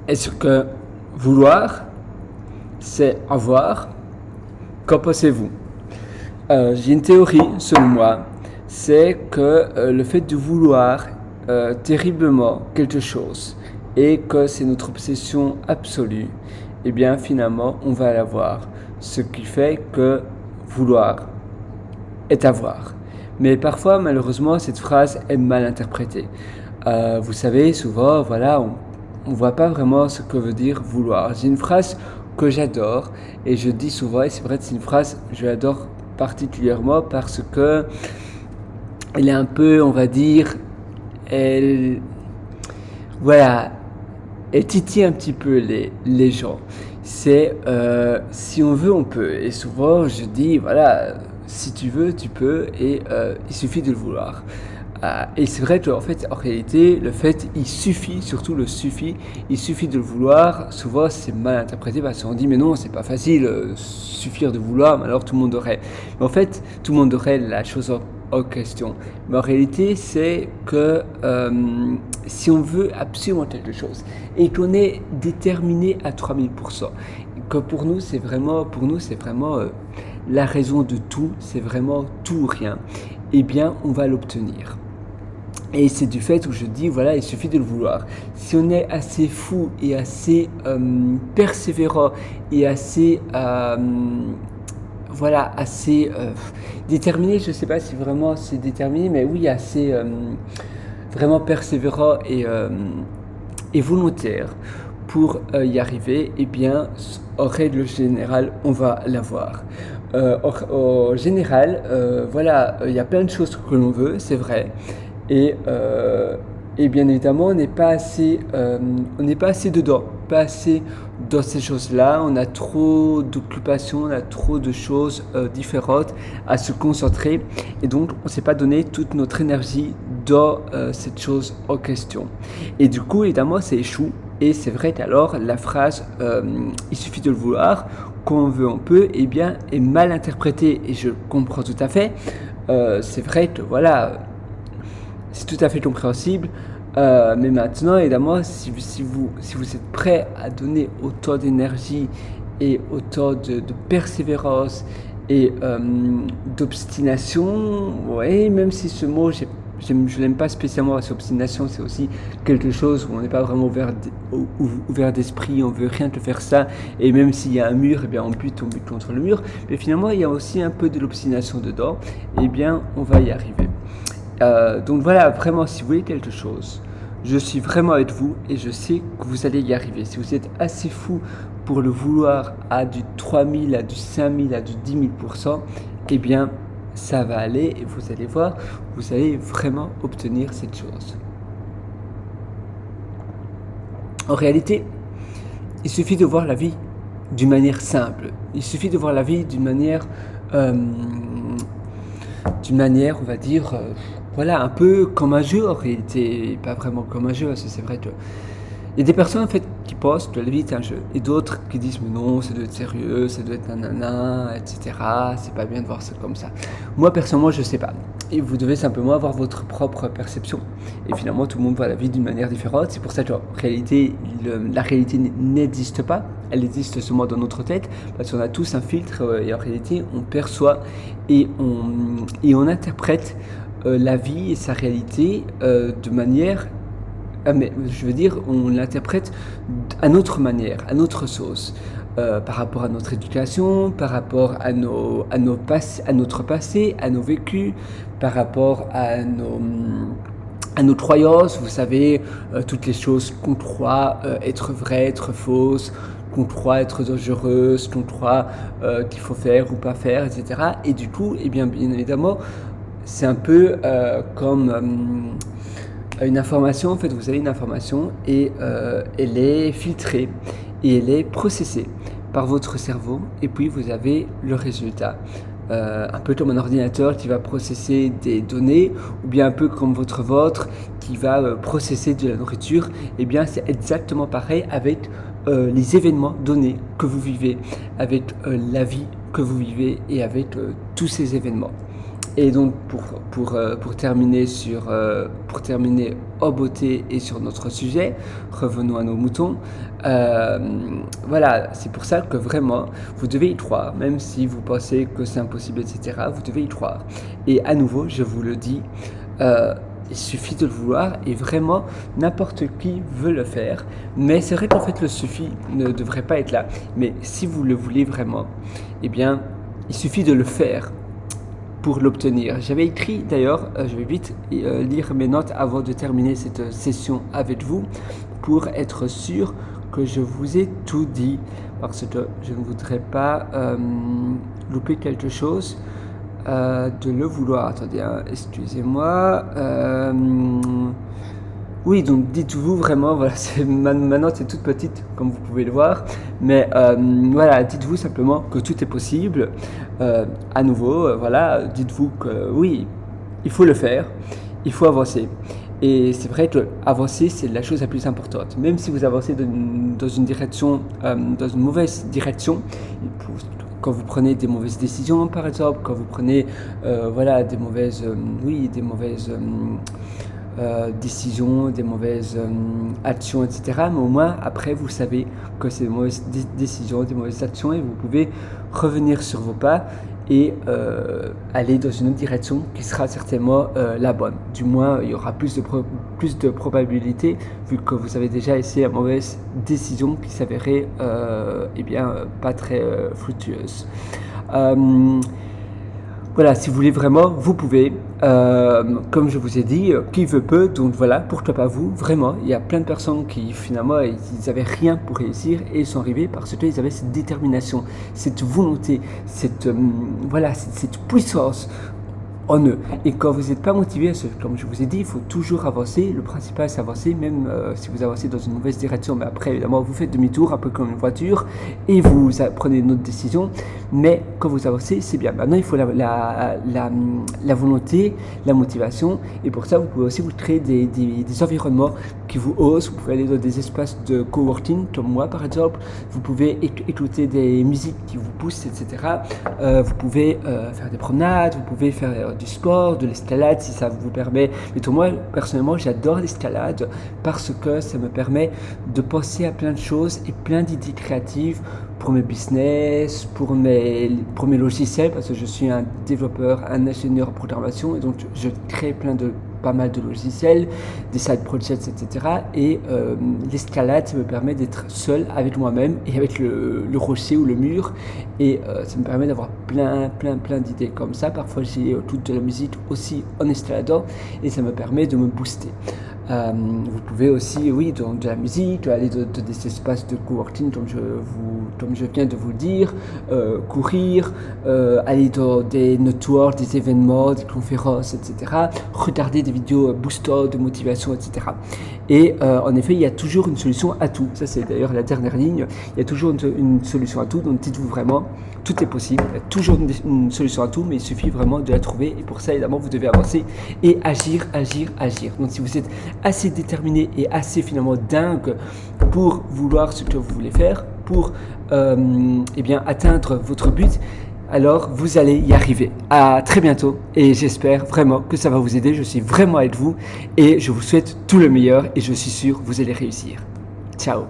Est-ce que vouloir, c'est avoir? Qu'en pensez-vous? J'ai une théorie, selon moi, c'est que le fait de vouloir terriblement quelque chose et que c'est notre obsession absolue, eh bien finalement on va l'avoir. Ce qui fait que vouloir est avoir. Mais parfois, malheureusement, cette phrase est mal interprétée. Vous savez, souvent, voilà, on ne voit pas vraiment ce que veut dire vouloir. J'ai une phrase que j'adore et je dis souvent, et c'est vrai que c'est une phrase que j'adore particulièrement parce que elle est un peu, on va dire, elle, voilà, elle titille un petit peu les gens. C'est si on veut, on peut. Et souvent, je dis, voilà, si tu veux, tu peux, et il suffit de le vouloir. Et c'est vrai qu'en fait, en réalité, le fait, il suffit, surtout le suffit, il suffit de le vouloir. Souvent, c'est mal interprété parce qu'on dit, mais non, c'est pas facile, suffire de vouloir, mais alors tout le monde aurait. Mais en fait, tout le monde aurait la chose en question. Mais en réalité, c'est que si on veut absolument quelque chose et qu'on est déterminé à 3000%, que pour nous, c'est vraiment, la raison de tout, c'est vraiment tout ou rien, eh bien, on va l'obtenir. Et c'est du fait où je dis, voilà, il suffit de le vouloir. Si on est assez fou et assez persévérant et assez, voilà, assez déterminé, je ne sais pas si vraiment c'est déterminé, mais oui, assez vraiment persévérant et volontaire pour y arriver, eh bien, en règle générale, on va l'avoir. En général, voilà, il y a plein de choses que l'on veut, c'est vrai, et bien évidemment, on n'est pas assez dedans, pas assez dans ces choses-là. On a trop d'occupations, on a trop de choses différentes à se concentrer, et donc on ne s'est pas donné toute notre énergie dans cette chose en question. Et du coup, évidemment, ça échoue. Et c'est vrai qu'alors la phrase il suffit de le vouloir, quand on veut on peut, eh bien, est mal interprétée. Et je comprends tout à fait. C'est vrai que voilà, c'est tout à fait compréhensible. Mais maintenant, évidemment, si vous êtes prêt à donner autant d'énergie et autant de persévérance et d'obstination, ouais, même si ce mot, je l'aime pas spécialement parce qu'obstination, c'est aussi quelque chose où on n'est pas vraiment ouvert d'esprit, on veut rien que faire ça, et même s'il y a un mur, eh bien on bute contre le mur, mais finalement il y a aussi un peu de l'obstination dedans, eh bien on va y arriver. Donc voilà, vraiment, si vous voulez quelque chose, je suis vraiment avec vous et je sais que vous allez y arriver. Si vous êtes assez fou pour le vouloir à du 3000, à du 5000, à du 10 000%, eh bien, ça va aller et vous allez voir, vous allez vraiment obtenir cette chose. En réalité, il suffit de voir la vie d'une manière simple. Il suffit de voir la vie d'une manière, on va dire, voilà, un peu comme un jeu en réalité, pas vraiment comme un jeu, parce que c'est vrai que il y a des personnes en fait qui pensent que la vie est un jeu, et d'autres qui disent mais non, ça doit être sérieux, ça doit être nanana, etc. C'est pas bien de voir ça comme ça. Moi personnellement, je sais pas. Et vous devez simplement avoir votre propre perception. Et finalement, tout le monde voit la vie d'une manière différente. C'est pour ça que en réalité, la réalité n'existe pas. Elle existe seulement dans notre tête, parce qu'on a tous un filtre et en réalité, on perçoit et on interprète la vie et sa réalité de manière. Mais je veux dire, on l'interprète à notre manière, à notre sauce, par rapport à notre éducation, par rapport à notre passé, à nos vécus, par rapport à nos croyances, vous savez, toutes les choses qu'on croit être vraies, être fausses, qu'on croit être dangereuses, qu'on croit qu'il faut faire ou pas faire, etc. Et du coup, eh bien évidemment, c'est un peu comme une information. En fait, vous avez une information et elle est filtrée et elle est processée par votre cerveau, et puis vous avez le résultat. Un peu comme un ordinateur qui va processer des données, ou bien un peu comme votre ventre qui va processer de la nourriture. Et bien c'est exactement pareil avec les événements donnés que vous vivez, avec la vie que vous vivez et avec tous ces événements. Et donc pour terminer en beauté et sur notre sujet, revenons à nos moutons. Voilà, c'est pour ça que vraiment vous devez y croire, même si vous pensez que c'est impossible, etc. Vous devez y croire. Et à nouveau, je vous le dis, il suffit de le vouloir et vraiment n'importe qui veut le faire. Mais c'est vrai qu'en fait le suffit ne devrait pas être là. Mais si vous le voulez vraiment, eh bien, il suffit de le faire pour l'obtenir. J'avais écrit d'ailleurs, je vais vite lire mes notes avant de terminer cette session avec vous pour être sûr que je vous ai tout dit parce que je ne voudrais pas louper quelque chose de le vouloir. Attendez, hein, excusez-moi. Oui, donc dites-vous vraiment, voilà, ma note est toute petite, comme vous pouvez le voir, mais voilà, dites-vous simplement que tout est possible. À nouveau, voilà, dites-vous que oui, il faut le faire, il faut avancer. Et c'est vrai que avancer, c'est la chose la plus importante. Même si vous avancez dans une direction, dans une mauvaise direction, quand vous prenez des mauvaises décisions, par exemple, quand vous prenez, voilà, des mauvaises décisions, des mauvaises actions, etc. Mais au moins, après, vous savez que c'est des mauvaises décisions, des mauvaises actions et vous pouvez revenir sur vos pas et aller dans une autre direction qui sera certainement la bonne. Du moins, il y aura plus de probabilité vu que vous avez déjà essayé la mauvaise décision qui s'avérait pas très fructueuse. Voilà, si vous voulez vraiment, vous pouvez. Comme je vous ai dit, qui veut peut, donc voilà, pourquoi pas vous, vraiment. Il y a plein de personnes qui finalement, ils n'avaient rien pour réussir et ils sont arrivés parce qu'ils avaient cette détermination, cette volonté, cette puissance en eux. Et quand vous n'êtes pas motivé, comme je vous ai dit, il faut toujours avancer. Le principal, c'est avancer, même si vous avancez dans une mauvaise direction. Mais après, évidemment, vous faites demi-tour, un peu comme une voiture, et vous prenez une autre décision. Mais quand vous avancez, c'est bien. Maintenant, il faut la volonté, la motivation. Et pour ça, vous pouvez aussi vous créer des environnements qui vous osent. Vous pouvez aller dans des espaces de coworking, comme moi, par exemple. Vous pouvez écouter des musiques qui vous poussent, etc. Vous pouvez faire des promenades, vous pouvez faire du sport, de l'escalade si ça vous permet. Mais pour moi, personnellement, j'adore l'escalade parce que ça me permet de penser à plein de choses et plein d'idées créatives pour mes business, pour mes logiciels, parce que je suis un développeur, un ingénieur en programmation et donc je crée pas mal de logiciels, des side projects, etc. Et l'escalade, ça me permet d'être seul avec moi-même et avec le rocher ou le mur. Et ça me permet d'avoir plein d'idées comme ça. Parfois, j'ai toute de la musique aussi en escaladant et ça me permet de me booster. Vous pouvez aussi, oui, dans de la musique, aller dans des espaces de coworking comme je viens de vous le dire, courir, aller dans des networks, des événements, des conférences, etc. Regarder des vidéos boosters de motivation, etc. Et en effet, il y a toujours une solution à tout. Ça, c'est d'ailleurs la dernière ligne. Il y a toujours une solution à tout. Donc, dites-vous vraiment, tout est possible. Il y a toujours une solution à tout, mais il suffit vraiment de la trouver. Et pour ça, évidemment, vous devez avancer et agir. Donc, si vous êtes assez déterminé et assez finalement dingue pour vouloir ce que vous voulez faire, pour atteindre votre but, alors vous allez y arriver. À très bientôt et j'espère vraiment que ça va vous aider. Je suis vraiment avec vous et je vous souhaite tout le meilleur et je suis sûr que vous allez réussir. Ciao.